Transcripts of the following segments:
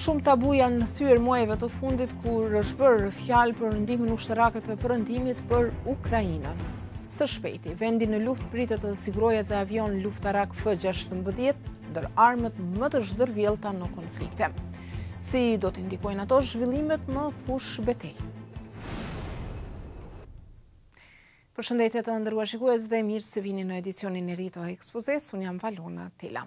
Shumë tabu janë thyer muajve të fundit kur është bërë fjalë për ndihmën ushtarake të perëndimit për Ukrainën. Së shpejti, vendi në luftë pritet të sigurojë edhe avion luftarak F-16, ndër armët më të zhdërvjellta në konflikte. Si do të ndikojnë ato zhvillimet në fushë betejë? Përshëndetje të nderuar shikues dhe mirë se vini në edicionin e ri të ekspozes. Unë jam Valona Tela.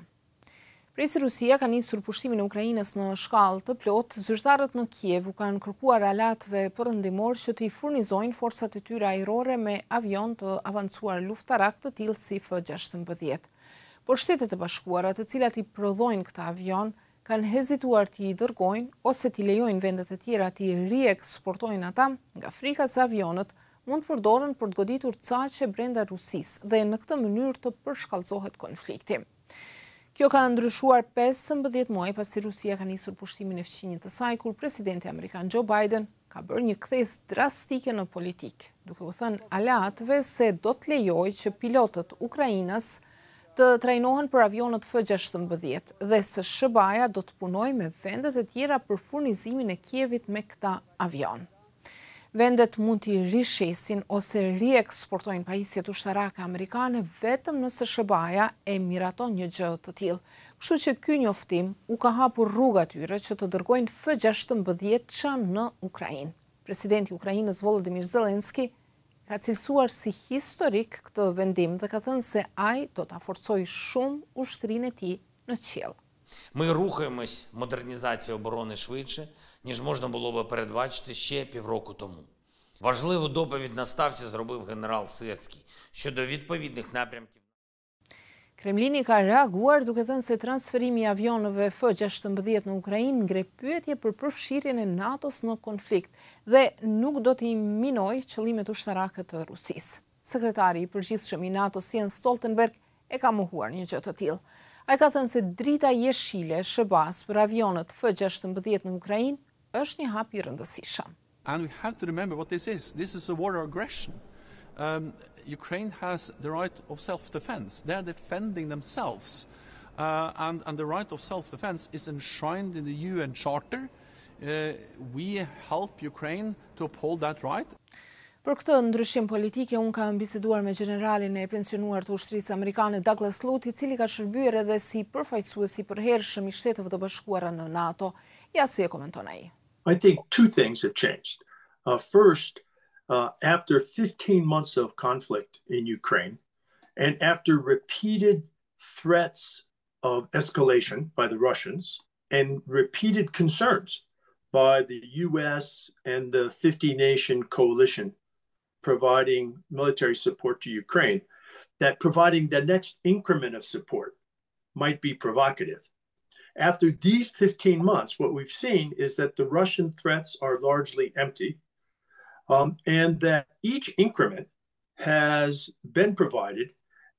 Presi Rusia ka nisur pushtimin e Ukrainës në shkallë të plotë. Zyrtarët në Kiev u kanë kërkuar alatëve perëndimor që t'i furnizojnë forcat e tyre ajrore me avion të avancuar luftarak të tillë si F-16. Por Shtetet e Bashkuara, të cilat i prodhojnë këta avion, kanë hezituar t'i dërgojnë ose t'i lejojnë vendet e tjera t'i rieksportojnë ata nga frika se avionët mund të përdoren për të goditur caqe brenda Rusisë dhe në këtë mënyrë të përshkallëzohet konflikti. Kjo ka ndryshuar 15 muaj pasi Rusia ka nisur pushtimin e fqinjit të saj kur presidenti amerikan Joe Biden ka bërë një kthesë drastike në politikë, duke u thënë aleatëve se do të lejojë që pilotët Ukrainës të trajnohen për avionët F-16 dhe se SBA-ja do të punojë me vendet e tjera për furnizimin e Kievit me këta avion. Vendet mund t'i rishesin ose rieksportojnë pajisjet ushtarake amerikane vetëm nëse SBA-ja e miraton një gjë të tillë. Kështu që ky njoftim u ka hapur rrugë atyre që të dërgojnë F-16 në Ukrainë. Presidenti i Ukrainës Volodymyr Zelensky ka cilësuar si historik këtë vendim dhe ka thënë se ai do ta forcojë shumë ushtrinë e tij në qiell. Ми рухаємось в модернізації оборони швидше, ніж можна було би передбачити ще півроку тому. Важливу доповідь на ставці зробив генерал Сирський щодо відповідних напрямків. Kremlini ka reaguar duke thënë se transferimi i avionëve F-16 në Ukrainë ngre pyetje për përfshirjen e NATO-s në konflikt dhe nuk do t'i minojë qëllimet ushtarake të Rusisë. Sekretari i përgjithshëm i NATO-s Jens Stoltenberg e ka mohuar një gjë të tillë. Ai ka thënë se drita jeshile e SBA-s për avionët F-16 në Ukrainë është një hap i rëndësishëm. And we have to remember what this is. This is a war of aggression. Ukraine has the right of self-defense. They are defending themselves. And the right of self-defense is enshrined in the UN Charter. We help Ukraine to uphold that right. Për këtë ndryshim politike, unë kam biseduar me generalin e pensionuar të ushtrisë amerikane Douglas Lute, i cili ka shërbyer edhe si përfaqësues i përhershëm i Shteteve të Bashkuara në NATO. Ja si e komenton ai. I think two things have changed. First, after 15 months of conflict in Ukraine, and after repeated threats of escalation by the Russians, and repeated concerns by the US and the 50-nation coalition providing military support to Ukraine, that providing the next increment of support might be provocative. After these 15 months, what we've seen is that the Russian threats are largely empty, and that each increment has been provided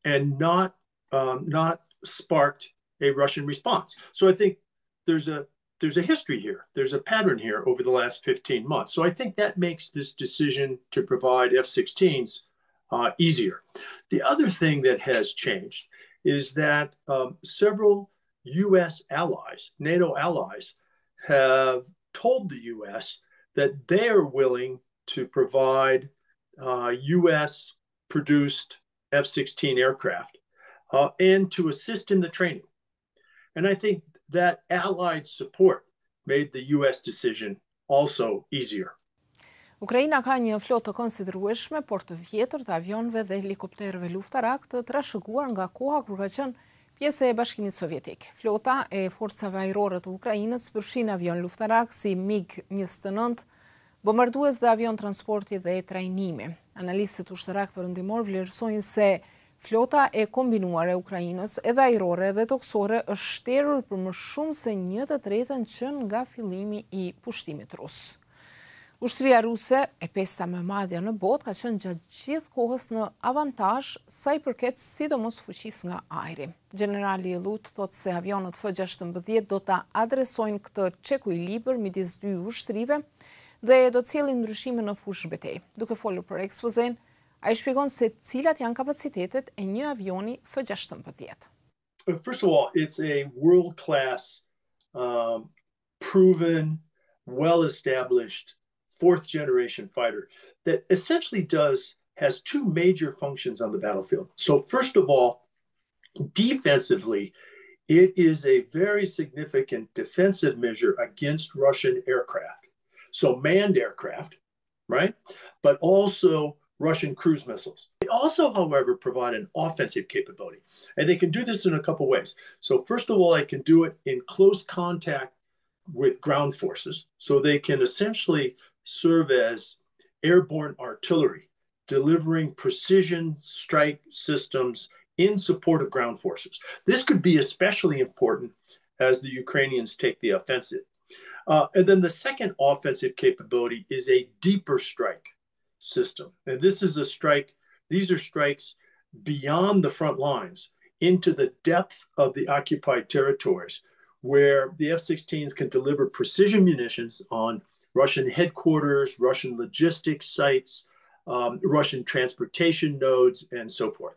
and not sparked a Russian response. So I think there's a history here. There's a pattern here over the last 15 months. So I think that makes this decision to provide F-16s easier. The other thing that has changed is that several U.S. allies, NATO allies, have told the U.S. that they are willing to provide U.S.-produced F-16 aircraft and to assist in the training. And I think that allied support made the U.S. decision also easier. Ukraina ka një flotë të konsiderueshme, por të vjetër të avionëve dhe helikopterëve luftarak të trashëguar nga koha kur ka qenë pjesë e Bashkimit Sovjetik. Flota e forcave ajrore të Ukrainës përfshin avion luftarak si MiG-29, bombardues dhe avion transporti dhe trajnimi. Analistët ushtarak perëndimor vlerësojnë se flota e kombinuar e Ukrainës, edhe ajrore dhe toksore, është shterur për më shumë se 1/3 që nga fillimi i pushtimit rus. Ushtria ruse, e pesta më e madhe në botë, ka qenë gjatë gjithë kohës në avantazh sa i përket sidomos fuqisë nga ajri. Generali Lute thotë se avionët F-16 do ta adresojnë këtë çeku i libër midis dy ushtrive dhe do të sjellin ndryshime në fushë betejë. Duke folur për ekspozen, ai shpjegon se cilat janë kapacitetet e një avioni F-16. First of all, it's a world-class proven, well-established fourth generation fighter that essentially has two major functions on the battlefield. So first of all, defensively, it is a very significant defensive measure against Russian aircraft. So manned aircraft, right? But also Russian cruise missiles. They also, however, provide an offensive capability. And they can do this in a couple ways. So first of all, they can do it in close contact with ground forces. So they can essentially serve as airborne artillery, delivering precision strike systems in support of ground forces. This could be especially important as the Ukrainians take the offensive. And then the second offensive capability is a deeper strike system. And these are strikes beyond the front lines into the depth of the occupied territories, where the F-16s can deliver precision munitions on Russian headquarters, Russian logistics sites, Russian transportation nodes, and so forth.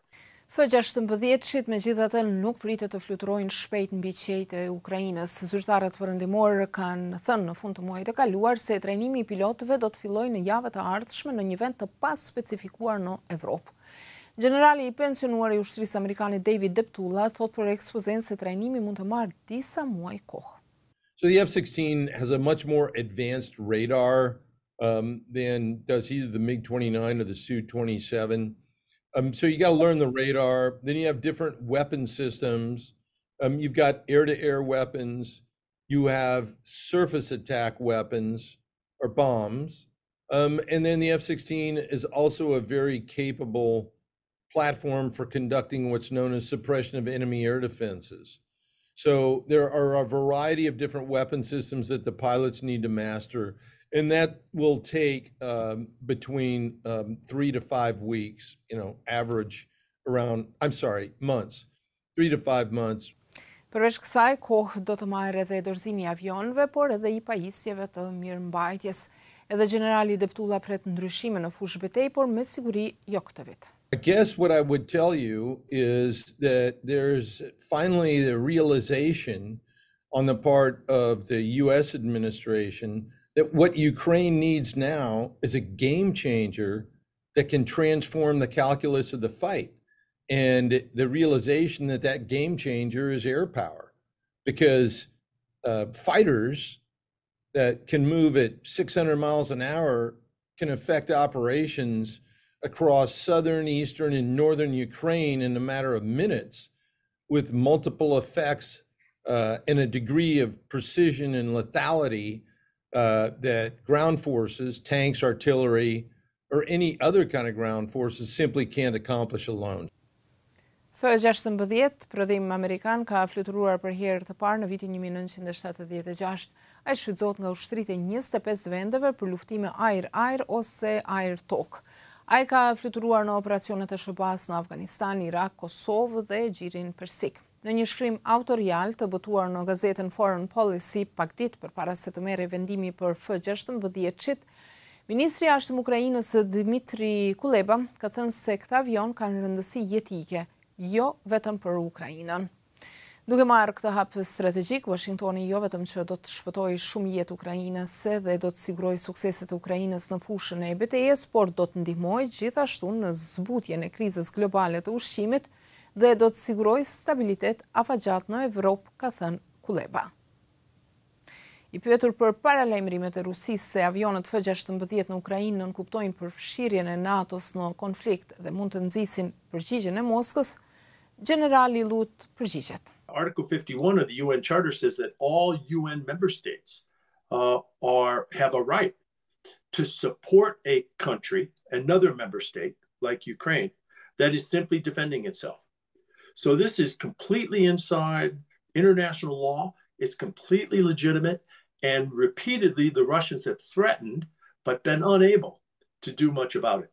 F-16 megjithatë nuk pritet të fluturojnë shpejt mbi qejtë e Ukrainës. Zyrtarët perëndimor kanë thënë në fund të muajit të kaluar se trajnimi I pilotëve do të fillojë në javët e ardhshme në një vend të paspecifikuar në Evropë. Generali I pensionuar I ushtrisë amerikane David Deptulla thot për ekspozen se trajnimi mund të marrë disa muaj kohë. So the F-16 has a much more advanced radar than does either the MiG-29 or the Su-27. So you got to learn the radar. Then you have different weapon systems. You've got air-to-air weapons. You have surface attack weapons or bombs. And then the F-16 is also a very capable platform for conducting what's known as suppression of enemy air defenses. So there are a variety of different weapon systems that the pilots need to master. And that will take between 3 to 5 weeks, average months, 3 to 5 months. Përveç kësaj, kohë do të marrë edhe dorëzimi I avionëve, por edhe I pajisjeve të mirëmbajtjes. Edhe generali Deptulla pret ndryshime në fushë betejë, por me siguri jo këtë vit. I guess what I would tell you is that there's finally the realization on the part of the U.S. administration that what Ukraine needs now is a game changer that can transform the calculus of the fight. And the realization that that game changer is air power, because fighters that can move at 600 miles an hour can affect operations across southern, eastern, and northern Ukraine in a matter of minutes with multiple effects and a degree of precision and lethality that ground forces, tanks, artillery, or any other kind of ground forces simply can't accomplish alone. F-16, prodhim amerikan, ka fluturuar për herë të parë në vitin 1976. Ai shfrytëzohet nga ushtritë e 25 vendeve për luftime ajër-ajër ose ajër-tokë. Ai ka fluturuar në operacionet e SHBA-s në Afganistan, Irak, Kosovë dhe Gjirin Persik. Në një shkrim autorial të botuar në gazetën Foreign Policy pak ditë përpara se të merrej vendimi për F-16, Ministri I Jashtëm Ukrainës Dmitri Kuleba ka thënë se këta avion kanë rëndësi jetike, jo vetëm për Ukrainën. Duke marrë këtë hap strategjik, Washingtoni jo vetëm që do të shpëtojë shumë jetë ukrainase dhe do të sigurojë sukseset e Ukrainës në fushën e betejës, por do të ndihmojë gjithashtu në zbutjen e krizës globale të ushqimit dhe do të sigurojë stabilitet afatgjat në Evropë, ka thënë Kuleba. I pyetur për paralajmërimet e Rusisë se avionët F-16 në Ukrainë nënkuptojnë përfshirjen e NATO-s në konflikt dhe mund të nxisin përgjigjen e Moskës, generali Lut përgjigjet. Article 51 of the UN Charter says that all UN member states have a right to support a country, another member state, like Ukraine, that is simply defending itself. So this is completely inside international law. It's completely legitimate. And repeatedly, the Russians have threatened, but been unable to do much about it.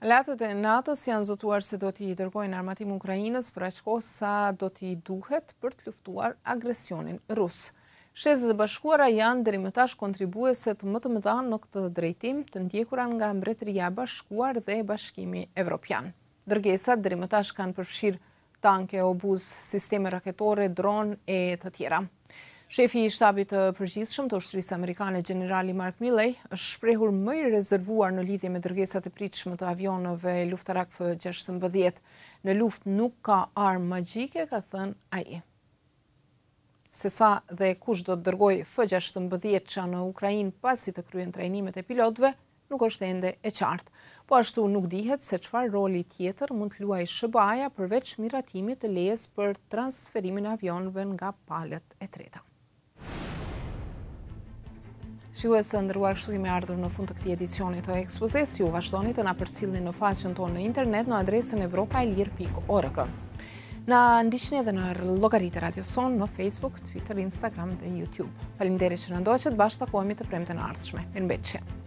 Aleatët e NATO-s janë zotuar se do t'i dërgojnë armatim Ukrainës për aq kohë sa do t'i duhet për të luftuar agresionin rus. Shtetet e Bashkuara janë deri më tash kontribuese më të mëdha në këtë drejtim, të ndjekura nga Mbretëria e Bashkuar dhe Bashkimi Evropian. Dërgesat deri më tash kanë përfshirë tanke, obuz, sisteme raketore, dron e të tjera. Shefi I shtabit të përgjithshëm të ushtrisë amerikane generali Mark Milley është shprehur më I rezervuar në lidhje me dërgesat e pritshme të avionëve luftarak F-16. Në luftë nuk ka armë magjike, ka thënë ai. Se sa dhe kush do të dërgoj F-16 në Ukrainë pasi të kryen trajnimet e pilotëve, nuk është ende e qartë. Po ashtu nuk dihet se çfarë roli tjetër mund të luajë SBA-ja përveç miratimit të lejes për transferimin e avionëve nga palët e treta. Shikues të nderuar, kështu kemi ardhur në fund të këtij edicioni të ekspozes. Ju vazhdoni të na përcjellni në faqen tonë në internet në adresën evropaelir.org. Na ndiqni edhe në llogaritë Radio Son në Facebook, Twitter, Instagram dhe YouTube. Faleminderit që na ndoqët, bashkë takohemi të premten e ardhshme. Mirëmbëjtje.